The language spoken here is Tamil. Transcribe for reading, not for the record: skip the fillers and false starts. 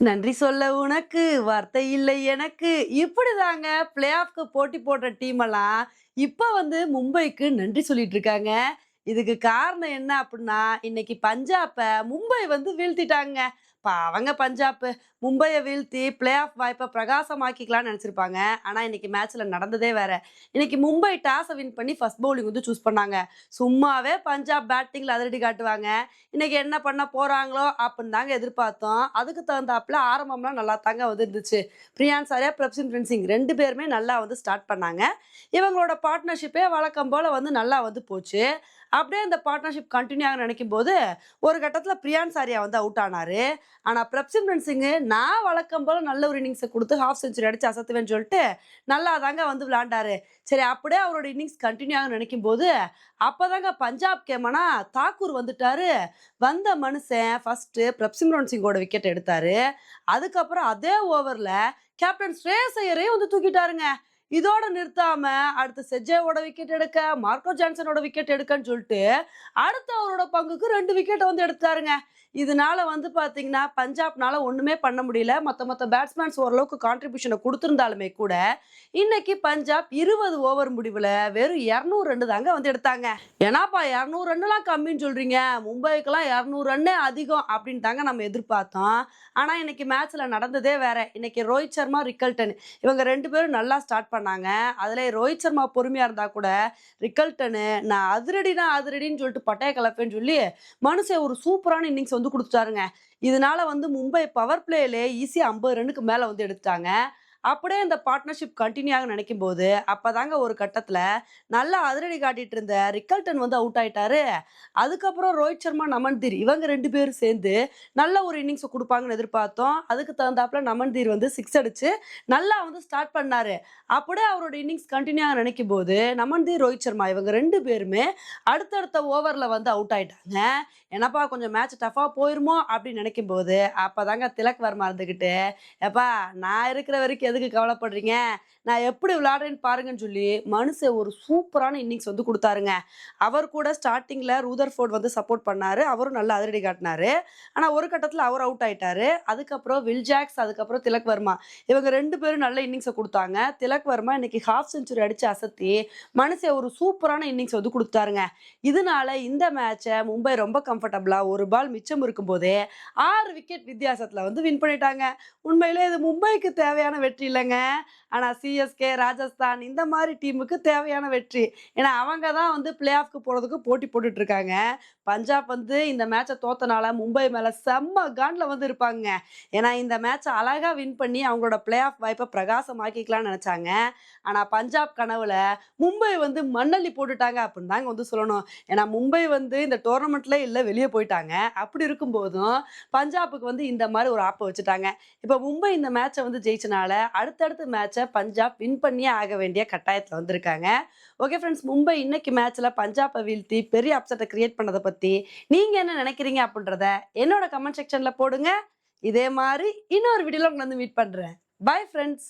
நன்றி சொல்ல உனக்கு வார்த்தை இல்லை எனக்கு. இப்படிதாங்க பிளே ஆஃப்க்கு போட்டி போடுற டீம் எல்லாம் இப்ப வந்து மும்பைக்கு நன்றி சொல்லிட்டு இருக்காங்க. இதுக்கு காரணம் என்ன அப்டின்னா, இன்னைக்கு பஞ்சாப மும்பை வந்து வீழ்த்திட்டாங்க. பாவங்க பஞ்சாப். மும்பைய வீழ்த்தி பிளே ஆஃப் வாய்ப்ப பிரகாசமாக்கிக்கலாம்னு நெனச்சிருப்பாங்க. ஆனா இன்னைக்கு மேட்ச்ல நடந்ததே வேற. இன்னைக்கு மும்பை டாஸ வின் பண்ணி ஃபர்ஸ்ட் பவுலிங் வந்து சூஸ் பண்ணாங்க. சும்மாவே பஞ்சாப் பேட்டிங்ல அதிரடி காட்டுவாங்க. இன்னைக்கு என்ன பண்ண போறாங்களோ அப்படின்னு தாங்க எதிர்பார்த்தோம். அதுக்கு தகுந்தாப்புல ஆரம்பம்லாம் நல்லா தாங்க வந்து இருந்துச்சு. பிரியான்ஸ் ஆர்யா, பிரப்சிம்ரன் சிங் 2 பேருமே நல்லா வந்து ஸ்டார்ட் பண்ணாங்க. இவங்களோட பார்ட்னர்ஷிப்பே வழக்கம் போல வந்து நல்லா வந்து போச்சு. அப்படியே இந்த பார்ட்னர்ஷிப் கன்டின்யூ ஆக நினைக்கும்போது, ஒரு கட்டத்தில பிரியான்ஸ் ஆர்யா வந்து அவுட் ஆனாரு. ஆனா பிரப்சிம்ரன் சிங் நான் வழக்கம் போல நல்ல ஒரு இன்னிங்ஸ குடுத்து ஹாஃப் செஞ்சுரி அடிச்சு அசத்துவேன்னு சொல்லிட்டு நல்லா தாங்க வந்து விளையாண்டாரு. சரி அப்படியே அவரோட இன்னிங்ஸ் கன்டின்யூ ஆக நினைக்கும்போது, அப்பதாங்க பஞ்சாப் கேமனா தாக்கூர் வந்துட்டாரு. வந்த மனுஷன் ஃபர்ஸ்ட்டு பிரப்சிம்ரன் சிங்கோட விக்கெட் எடுத்தாரு. அதுக்கப்புறம் அதே ஓவர்ல கேப்டன் ஸ்ரேயஸ் ஐயரையும் வந்து தூக்கிட்டாருங்க. இதோட நிறுத்தாம அடுத்து செஜ்ஜாவோட விக்கெட் எடுக்க, மார்க்கோ ஜான்சனோட விக்கெட் எடுக்கன்னு சொல்லிட்டு, அடுத்து அவரோட பங்குக்கு 2 விக்கெட்ட வந்து எடுத்தாருங்க. இதனால வந்து பார்த்தீங்கன்னா, பஞ்சாப்னால ஒண்ணுமே பண்ண முடியல. மத்த பேட்ஸ்மேன்ஸ் ஓரளவுக்கு கான்ட்ரிபியூஷன குடுத்திருந்தாலுமே கூட, இன்னைக்கு பஞ்சாப் 20 ஓவர் முடிவுல வெறும் 200 ரன் தாங்க வந்து எடுத்தாங்க. "ஏனாப்பா 200 ரன்னுலாம் கம்மின்னு சொல்றீங்க? மும்பைக்குலாம் 200 ரன்னே அதிகம்" அப்படின்னு தாங்க நம்ம எதிர்பார்த்தோம். ஆனா இன்னைக்கு மேட்ச்ல நடந்ததே வேற. இன்னைக்கு ரோஹித் சர்மா, ரிக்கல்டன் இவங்க 2 பேரும் நல்லா ஸ்டார்ட் பண்ணாங்க. அதுல ரோஹித் சர்மா பொறுமையா இருந்தா கூட, ரிக்கல்டனு நான் அதிரடினா அதிரடின்னு சொல்லிட்டு பட்டைய கலப்பேன்னு சொல்லி, மனுஷன் ஒரு சூப்பரான இன்னிங்ஸ் வந்து குடுத்துட்டாருங்க. இதனால வந்து மும்பை பவர் பிளேலயே ஈஸியா 50 ரன்னுக்கு மேல வந்து எடுத்துட்டாங்க. அப்படியே இந்த பார்ட்னர்ஷிப் கன்டின்யூ ஆக நினைக்கும்போது, அப்பதாங்க ஒரு கட்டத்துல நல்லா அதிரடி காட்டிட்டு இருந்த ரிக்கல்டன் வந்து அவுட் ஆயிட்டாரு. அதுக்கப்புறம் ரோஹித் சர்மா, நமன்தீர் இவங்க 2 பேரும் சேர்ந்து நல்ல ஒரு இன்னிங்ஸ குடுப்பாங்கன்னு எதிர்பார்த்தோம். அதுக்கு தகுந்தாப்புல நமன்தீர் வந்து 6 அடிச்சு நல்லா வந்து ஸ்டார்ட் பண்ணாரு. அப்படியே அவரோட இன்னிங்ஸ் கன்டின்யூ ஆக நினைக்கும்போது, நமன்தீர், ரோஹித் சர்மா இவங்க 2 பேருமே அடுத்தடுத்த ஓவர்ல வந்து அவுட் ஆயிட்டாங்க. என்னப்பா கொஞ்சம் மேட்ச் டஃப்பா போயிருமோ அப்படின்னு நினைக்கும்போது, அப்பதாங்க திலக் வர்மா இருந்துகிட்டு, "எப்பா நான் இருக்கிற வரைக்கும் எதுக்கு கவலைப்படுறீங்க? நான் எப்படி விளையாடுறேன்னு பாருங்கன்னு" சொல்லி மனுஷன் ஒரு சூப்பரான இன்னிங்ஸ் வந்து குடுத்தாருங்க. அவர் கூட ஸ்டார்ட்டிங்ல ரூதர்ஃபோர்ட் வந்து சப்போர்ட் பண்ணாரு. அவரும் நல்லா அதிரடி காட்டினாரு. ஆனா ஒரு கட்டத்துல அவர் அவுட் ஆயிட்டாரு. அதுக்கப்புறம் வில் ஜாக்ஸ், அதுக்கப்புறம் திலக் வர்மா இவங்க 2 பேரும் நல்ல இன்னிங்ஸ குடுத்தாங்க. திலக் வர்மா இன்னைக்கு ஹாஃப் செஞ்சுரி அடிச்சு அசத்தி, மனுஷன் ஒரு சூப்பரான இன்னிங்ஸ் வந்து குடுத்தாருங்க. இதனால இந்த மேட்ச மும்பை ரொம்ப கம்ஃபர்டபுளா ஒரு பால் மிச்சம் இருக்கும்போதே 6 விக்கெட் வித்தியாசத்துல வந்து வின் பண்ணிட்டாங்க. உண்மையிலே இது மும்பைக்கு தேவையான வெற்றி இல்லங்க. ஆனா சிஎஸ்கே, ராஜஸ்தான் இந்த மாரி டீமுக்கு தேவையான வெற்றி. ஏன்னா அவங்க தான் வந்து பிளே ஆஃப்க்கு போறதுக்கு போட்டி போட்டுட்டு இருக்காங்க. பஞ்சாப் வந்து இந்த மேட்ச தோத்தனால மும்பை மேல செம்ம காண்ட்ல வந்து இருப்பாங்க. ஏன்னா இந்த மேட்ச அழகா வின் பண்ணி அவங்களோட பிளே ஆஃப் வாய்ப்ப பிரகாசமாக்கிக்கலாம்னு நெனச்சாங்க. ஆனா பஞ்சாப் கனவுல மும்பை வந்து மண்ணள்ளி போட்டுட்டாங்க அப்படின்னு தாங்க வந்து சொல்லணும். ஏன்னா மும்பை வந்து இந்த டோர்னமெண்ட்ல இல்ல வெளிய போயிட்டாங்க. அப்படி இருக்கும்போதும் பஞ்சாப்புக்கு வந்து இந்த மாரி ஒரு ஆப்ப வச்சுட்டாங்க. இப்ப மும்பை இந்த மேட்ச வந்து ஜெயிச்சனால, அடுத்தடுத்த மேட்ச பஞ்சாப் வின் பண்ணியே ஆக வேண்டிய கட்டாயத்துல வந்திருக்காங்க. ஓகே ஃபிரெண்ட்ஸ், மும்பை இன்னைக்கு மேட்ச்ல பஞ்சாப்ப வீழ்த்தி பெரிய அப்செட்ட கிரியேட் பண்ணத பத்தி நீங்க என்ன நினைக்கிறீங்க அப்படின்றத என்னோட கமெண்ட் செக்ஷன்ல போடுங்க. இதே மாரி இன்னொரு வீடியோல உங்கள வந்து மீட் பண்றேன். Bye friends.